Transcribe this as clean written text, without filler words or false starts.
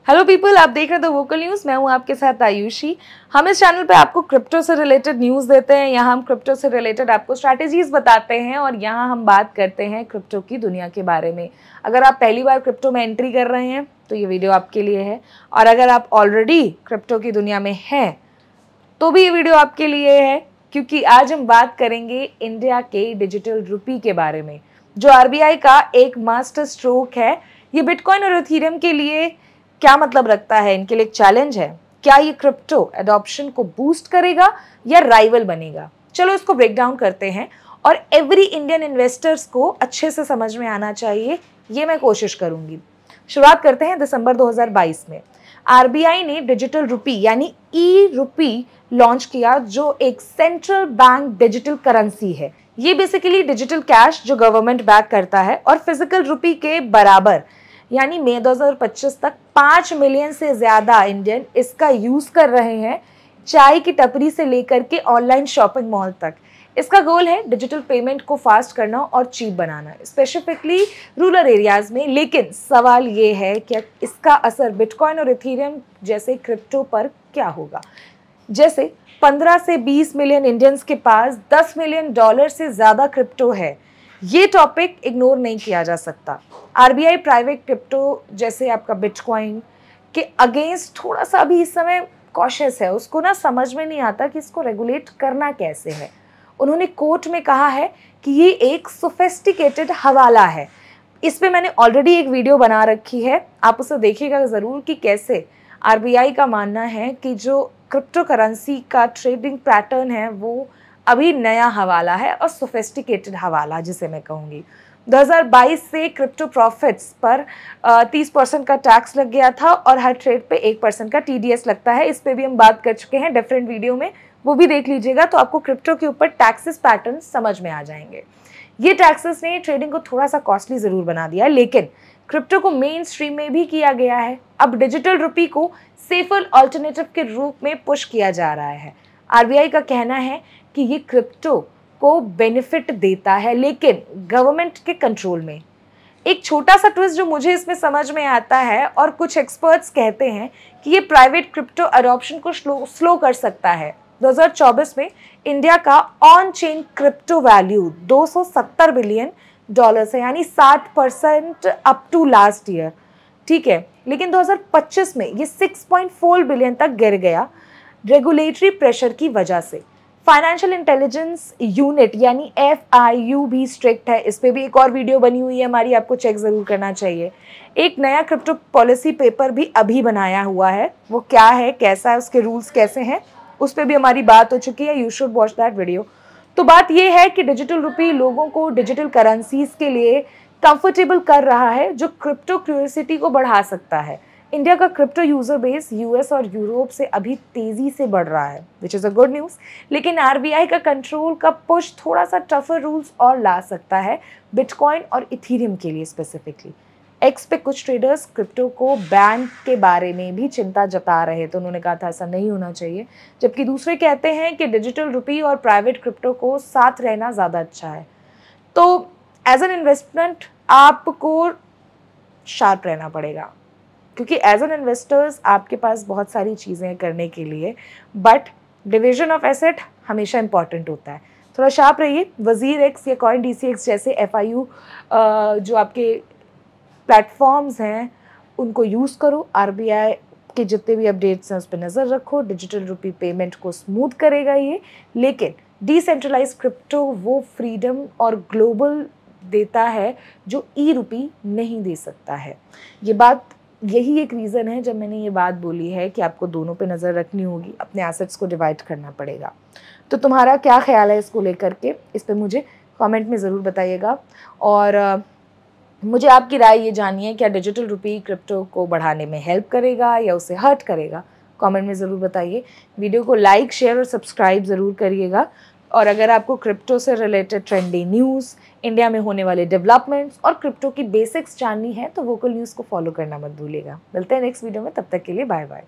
Hello people, आप देख रहे थे वोकल न्यूज़। मैं हूं आपके साथ आयुषी। हम इस चैनल पे आपको क्रिप्टो से रिलेटेड न्यूज़ देते हैं। यहाँ हम क्रिप्टो से रिलेटेड आपको स्ट्रैटेजीज बताते हैं और यहाँ हम बात करते हैं क्रिप्टो की दुनिया के बारे में। अगर आप पहली बार क्रिप्टो में एंट्री कर रहे हैं तो ये वीडियो आपके लिए है, और अगर आप ऑलरेडी क्रिप्टो की दुनिया में हैं तो भी ये वीडियो आपके लिए है, क्योंकि आज हम बात करेंगे इंडिया के डिजिटल रुपी के बारे में, जो आरबीआई का एक मास्टर स्ट्रोक है। ये बिटकॉइन और इथेरियम के लिए क्या मतलब रखता है, इनके लिए एक चैलेंज है। क्या ये क्रिप्टो एडॉप्शन को बूस्ट करेगा या राइवल बनेगा? चलो इसको ब्रेक डाउन करते हैं, और एवरी इंडियन इन्वेस्टर्स को अच्छे से समझ में आना चाहिए, ये मैं कोशिश करूंगी। शुरुआत करते हैं दिसंबर 2022 में। आरबीआई ने डिजिटल रुपी यानी ई रुपी लॉन्च किया, जो एक सेंट्रल बैंक डिजिटल करेंसी है। ये बेसिकली डिजिटल कैश जो गवर्नमेंट बैक करता है, और फिजिकल रुपी के बराबर, यानी मई 2025 तक 5 मिलियन से ज़्यादा इंडियन इसका यूज़ कर रहे हैं, चाय की टपरी से लेकर के ऑनलाइन शॉपिंग मॉल तक। इसका गोल है डिजिटल पेमेंट को फास्ट करना और चीप बनाना, स्पेसिफिकली रूरल एरियाज में। लेकिन सवाल ये है कि इसका असर बिटकॉइन और इथेरियम जैसे क्रिप्टो पर क्या होगा। जैसे 15 से 20 मिलियन इंडियंस के पास $10 मिलियन से ज़्यादा क्रिप्टो है। ये टॉपिक इग्नोर नहीं किया जा सकता। आरबीआई प्राइवेट क्रिप्टो जैसे आपका बिटकॉइन के अगेंस्ट थोड़ा सा अभी इस समय कॉशियस है। उसको ना समझ में नहीं आता कि इसको रेगुलेट करना कैसे है। उन्होंने कोर्ट में कहा है कि ये एक सोफिस्टिकेटेड हवाला है। इस पे मैंने ऑलरेडी एक वीडियो बना रखी है, आप उसे देखिएगा ज़रूर कि कैसे आरबीआई का मानना है कि जो क्रिप्टो करेंसी का ट्रेडिंग पैटर्न है वो अभी नया हवाला है, और सोफिस्टिकेटेड हवाला जिसे मैं कहूँगी। 2022 से क्रिप्टो प्रॉफिट्स पर 30% का टैक्स लग गया था, और हर ट्रेड पे 1% का टीडीएस लगता है। इस पे भी हम बात कर चुके हैं डिफरेंट वीडियो में, वो भी देख लीजिएगा, तो आपको क्रिप्टो के ऊपर टैक्सेस पैटर्न समझ में आ जाएंगे। ये टैक्सेस ने ट्रेडिंग को थोड़ा सा कॉस्टली ज़रूर बना दिया, लेकिन क्रिप्टो को मेन स्ट्रीम में भी किया गया है। अब डिजिटल रुपी को सेफर अल्टरनेटिव के रूप में पुश किया जा रहा है। आरबीआई का कहना है कि ये क्रिप्टो को बेनिफिट देता है, लेकिन गवर्नमेंट के कंट्रोल में। एक छोटा सा ट्विस्ट जो मुझे इसमें समझ में आता है, और कुछ एक्सपर्ट्स कहते हैं कि ये प्राइवेट क्रिप्टो अडॉप्शन को स्लो कर सकता है। 2024 में इंडिया का on chain crypto value $270 billion है, यानी 60% अप टू लास्ट ईयर। ठीक है, लेकिन 2025 में ये 6.4 बिलियन तक गिर गया रेगुलेटरी प्रेशर की वजह से। फाइनेंशियल इंटेलिजेंस यूनिट यानी FIU भी स्ट्रिक्ट है। इस पे भी एक और वीडियो बनी हुई है हमारी, आपको चेक ज़रूर करना चाहिए। एक नया क्रिप्टो पॉलिसी पेपर भी अभी बनाया हुआ है, वो क्या है, कैसा है, उसके रूल्स कैसे हैं, उस पर भी हमारी बात हो चुकी है। You should watch that video. तो बात ये है कि डिजिटल रुपी लोगों को डिजिटल करेंसीज के लिए कंफर्टेबल कर रहा है, जो क्रिप्टो क्यूरियोसिटी को बढ़ा सकता है। इंडिया का क्रिप्टो यूजर बेस यूएस और यूरोप से अभी तेजी से बढ़ रहा है, which is a good news. लेकिन आरबीआई का कंट्रोल का पुश थोड़ा सा टफर रूल्स और ला सकता है बिटकॉइन और इथेरियम के लिए स्पेसिफिकली। एक्स पे कुछ ट्रेडर्स क्रिप्टो को बैन के बारे में भी चिंता जता रहे, तो उन्होंने कहा था ऐसा नहीं होना चाहिए, जबकि दूसरे कहते हैं कि डिजिटल रुपी और प्राइवेट क्रिप्टो को साथ रहना ज़्यादा अच्छा है। तो एज एन इन्वेस्टमेंट आपको शार्प रहना पड़ेगा, क्योंकि एज एन इन्वेस्टर्स आपके पास बहुत सारी चीज़ें करने के लिए, बट डिवीजन ऑफ एसेट हमेशा इंपॉर्टेंट होता है। थोड़ा शार्प रहिए। वजीर एक्स या कॉइन DCX जैसे FIU जो आपके प्लेटफॉर्म्स हैं उनको यूज़ करो। आरबीआई के जितने भी अपडेट्स हैं उस पर नज़र रखो। डिजिटल रुपी पेमेंट को स्मूथ करेगा ये, लेकिन डिसेंट्रलाइज क्रिप्टो वो फ्रीडम और ग्लोबल देता है जो ई रुपी नहीं दे सकता है। ये बात, यही एक रीज़न है जब मैंने ये बात बोली है कि आपको दोनों पे नज़र रखनी होगी, अपने एसेट्स को डिवाइड करना पड़ेगा। तो तुम्हारा क्या ख्याल है इसको लेकर के, इस पे मुझे कमेंट में ज़रूर बताइएगा। और मुझे आपकी राय ये जाननी है, क्या डिजिटल रुपी क्रिप्टो को बढ़ाने में हेल्प करेगा या उसे हर्ट करेगा? कमेंट में ज़रूर बताइए। वीडियो को लाइक, शेयर और सब्सक्राइब ज़रूर करिएगा। और अगर आपको क्रिप्टो से रिलेटेड ट्रेंडी न्यूज़, इंडिया में होने वाले डेवलपमेंट्स और क्रिप्टो की बेसिक्स जाननी है तो वोकल न्यूज़ को फॉलो करना मत भूलिएगा। मिलते हैं नेक्स्ट वीडियो में, तब तक के लिए बाय बाय।